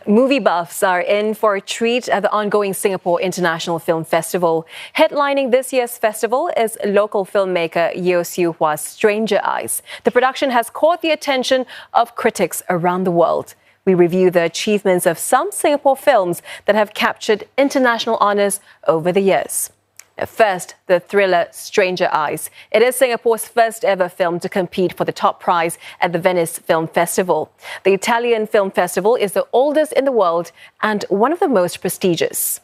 Movie buffs are in for a treat at the ongoing Singapore International Film Festival. Headlining this year's festival is local filmmaker Yeo Siew Hua's Stranger Eyes. The production has caught the attention of critics around the world. We review the achievements of some Singapore films that have captured international honours over the years. First, the thriller Stranger Eyes. It is Singapore's first ever film to compete for the top prize at the Venice Film Festival. The Italian film festival is the oldest in the world and one of the most prestigious.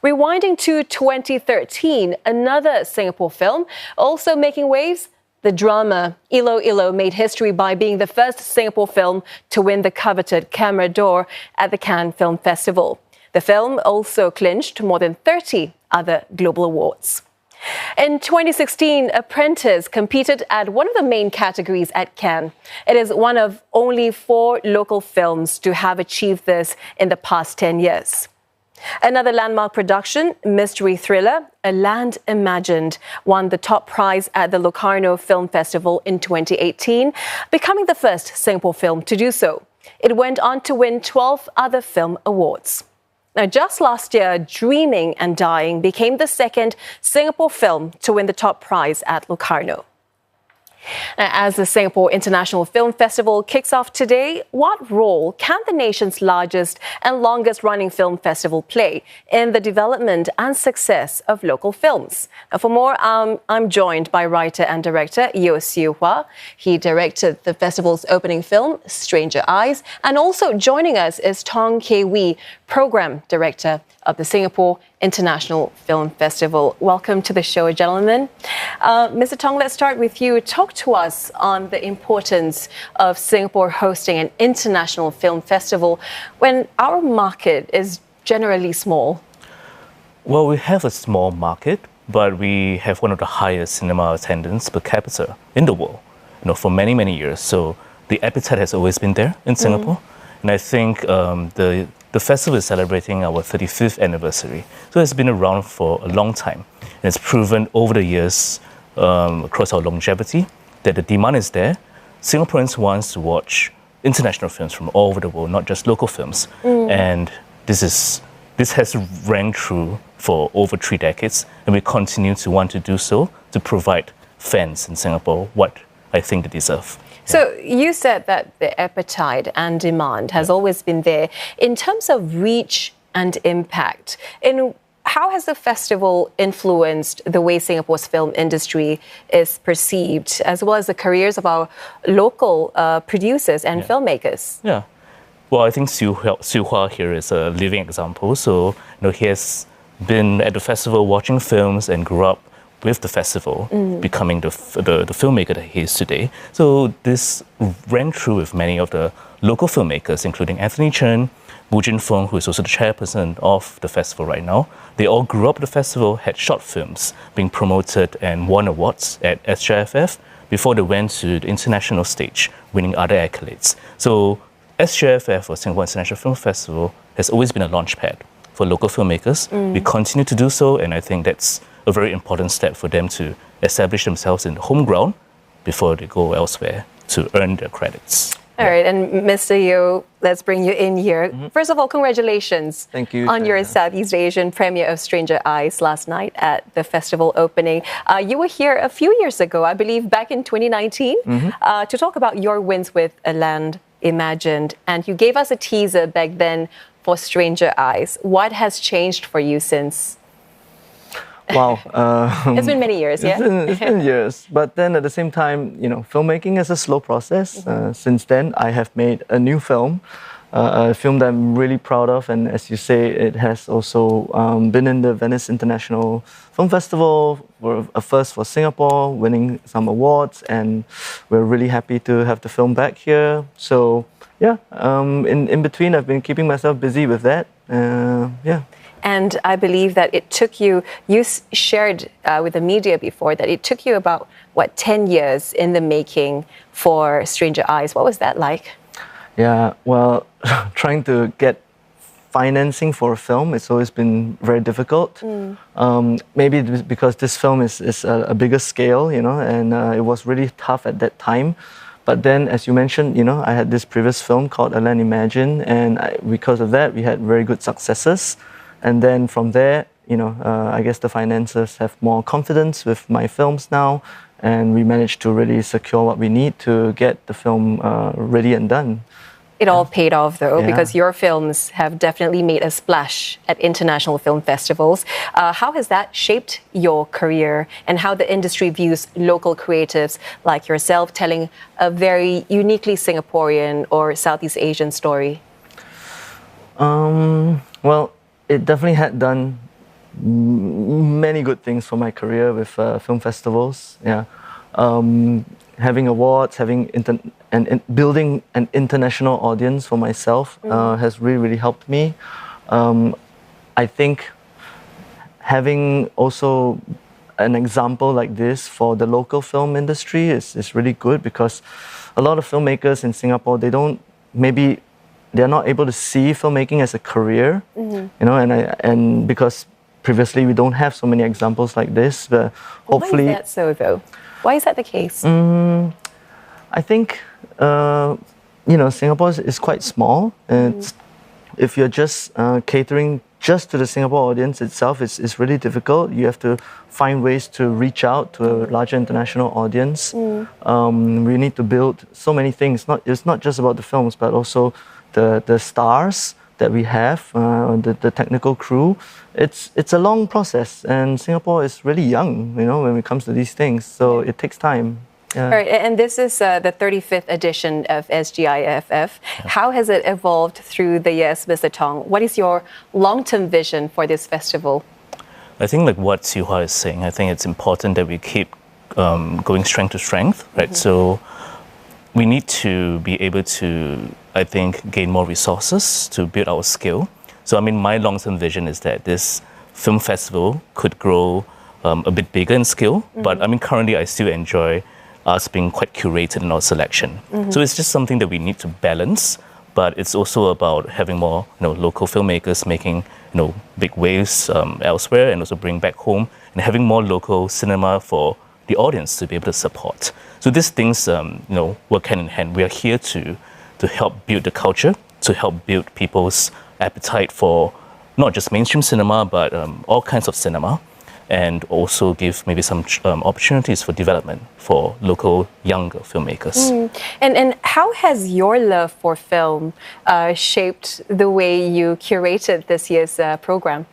Rewinding to 2013, another Singapore film also making waves. The drama Ilo Ilo made history by being the first Singapore film to win the coveted Camera d'Or at the Cannes Film Festival. The film also clinched more than 30 other global awards. In 2016, Apprentice competed at one of the main categories at Cannes. It is one of only 4 local films to have achieved this in the past 10 years. Another landmark production, mystery thriller, A Land Imagined, won the top prize at the Locarno Film Festival in 2018, becoming the first Singapore film to do so. It went on to win 12 other film awards. Now, just last year, Dreaming and Dying became the second Singapore film to win the top prize at Locarno. Now, as the Singapore International Film Festival kicks off today, what role can the nation's largest and longest-running film festival play in the development and success of local films? Now, for more, I'm joined by writer and director Yeo Siew Hua. He directed the festival's opening film, Stranger Eyes, and also joining us is Thong Kay Wee, program director of the Singapore International Film Festival. Welcome to the show, gentlemen. Mr. Thong, let's start with you. Talk to us on the importance of Singapore hosting an international film festival when our market is generally small. Well, we have a small market, but we have one of the highest cinema attendance per capita in the world, for many, many years. So the appetite has always been there in Singapore. And I think the festival is celebrating our 35th anniversary. So it's been around for a long time. And it's proven over the years, across our longevity, that the demand is there. Singaporeans want to watch international films from all over the world, not just local films. And this has rang true for over 3 decades. And we continue to want to do so to provide fans in Singapore what I think they deserve. So you said that the appetite and demand has always been there. In terms of reach and impact, how has the festival influenced the way Singapore's film industry is perceived, as well as the careers of our local producers and filmmakers? Yeah. Well, I think Siew Hua here is a living example. So, he has been at the festival watching films and grew up with the festival, becoming the filmmaker that he is today. So this ran true with many of the local filmmakers, including Anthony Chen, Wu Jin Feng, who is also the chairperson of the festival right now. They all grew up at the festival, had short films being promoted and won awards at SGIFF before they went to the international stage, winning other accolades. So SGIFF, or Singapore International Film Festival, has always been a launchpad for local filmmakers. We continue to do so, and I think that's a very important step for them to establish themselves in the home ground before they go elsewhere to earn their credits. All right, and Mr. Yeo, let's bring you in here. First of all, congratulations. Thank you, on your Southeast Asian premiere of Stranger Eyes last night at the festival opening. You were here a few years ago, I believe back in 2019, to talk about your wins with A Land Imagined. And you gave us a teaser back then for Stranger Eyes. What has changed for you since? Wow. It's been many years, yeah? It's been years. But then at the same time, filmmaking is a slow process. Since then, I have made a new film, a film that I'm really proud of. And as you say, it has also been in the Venice International Film Festival, a first for Singapore, winning some awards. And we're really happy to have the film back here. So, yeah, in between, I've been keeping myself busy with that. And I believe that it took you shared with the media before that it took you about, 10 years in the making for Stranger Eyes. What was that like? Yeah, well, trying to get financing for a film, it's always been very difficult. Maybe because this film is a bigger scale, and it was really tough at that time. But then, as you mentioned, I had this previous film called A Land Imagine, and because of that, we had very good successes. And then from there, I guess the financiers have more confidence with my films now, and we managed to really secure what we need to get the film ready and done. It all paid off, though, Yeah. because your films have definitely made a splash at international film festivals. How has that shaped your career, and how the industry views local creatives like yourself telling a very uniquely Singaporean or Southeast Asian story? Well, it definitely had done many good things for my career with film festivals. Yeah, having awards, building an international audience for myself has really helped me. I think having also an example like this for the local film industry is really good, because a lot of filmmakers in Singapore, they're not able to see filmmaking as a career, and because previously we don't have so many examples like this, but hopefully. Why is that so, though? Why is that the case? I think Singapore is quite small, and if you're just catering just to the Singapore audience itself, it's really difficult. You have to find ways to reach out to a larger international audience. We need to build so many things. It's not just about the films, but also the stars that we have, the technical crew. It's a long process, and Singapore is really young, when it comes to these things. So it takes time. Yeah. All right, and this is the 35th edition of SGIFF. How has it evolved through the years, Mr. Thong? What is your long-term vision for this festival? I think like what Siew Hua is saying, I think it's important that we keep going strength to strength, right? So we need to be able to, I think, gain more resources to build our skill. So my long-term vision is that this film festival could grow a bit bigger in scale, but currently I still enjoy us being quite curated in our selection. So it's just something that we need to balance, but it's also about having more local filmmakers making big waves elsewhere, and also bring back home, and having more local cinema for the audience to be able to support. So these things work hand in hand. We are here to help build the culture, to help build people's appetite for not just mainstream cinema, but all kinds of cinema, and also give maybe some opportunities for development for local younger filmmakers. And how has your love for film shaped the way you curated this year's program?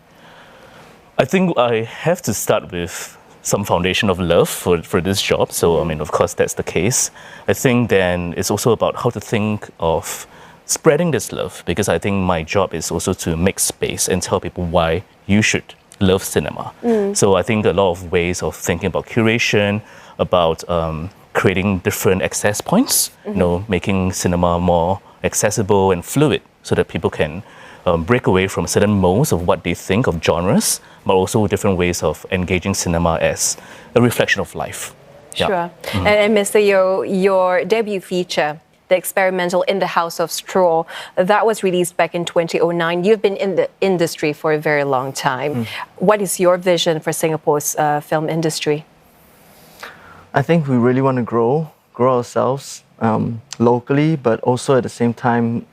I think I have to start with some foundation of love for this job. So, of course, that's the case. I think then it's also about how to think of spreading this love, because I think my job is also to make space and tell people why you should love cinema. So I think a lot of ways of thinking about curation, about creating different access points, making cinema more accessible and fluid, so that people can break away from certain molds of what they think of genres, but also different ways of engaging cinema as a reflection of life. Sure. And Mr. Yeo, your debut feature, the experimental In the House of Straw, that was released back in 2009. You've been in the industry for a very long time. What is your vision for Singapore's film industry? I think we really want to grow ourselves locally, but also at the same time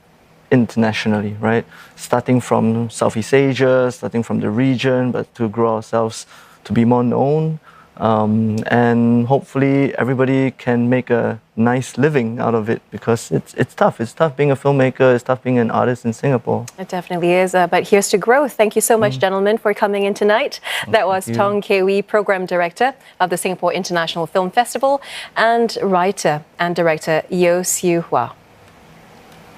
internationally, right? Starting from Southeast Asia, starting from the region, but to grow ourselves to be more known. And hopefully everybody can make a nice living out of it, because it's tough. It's tough being a filmmaker. It's tough being an artist in Singapore. It definitely is. But here's to growth. Thank you so much, gentlemen, for coming in tonight. That was Thong Kay Wee, Program Director of the Singapore International Film Festival, and writer and director Yeo Siew Hua.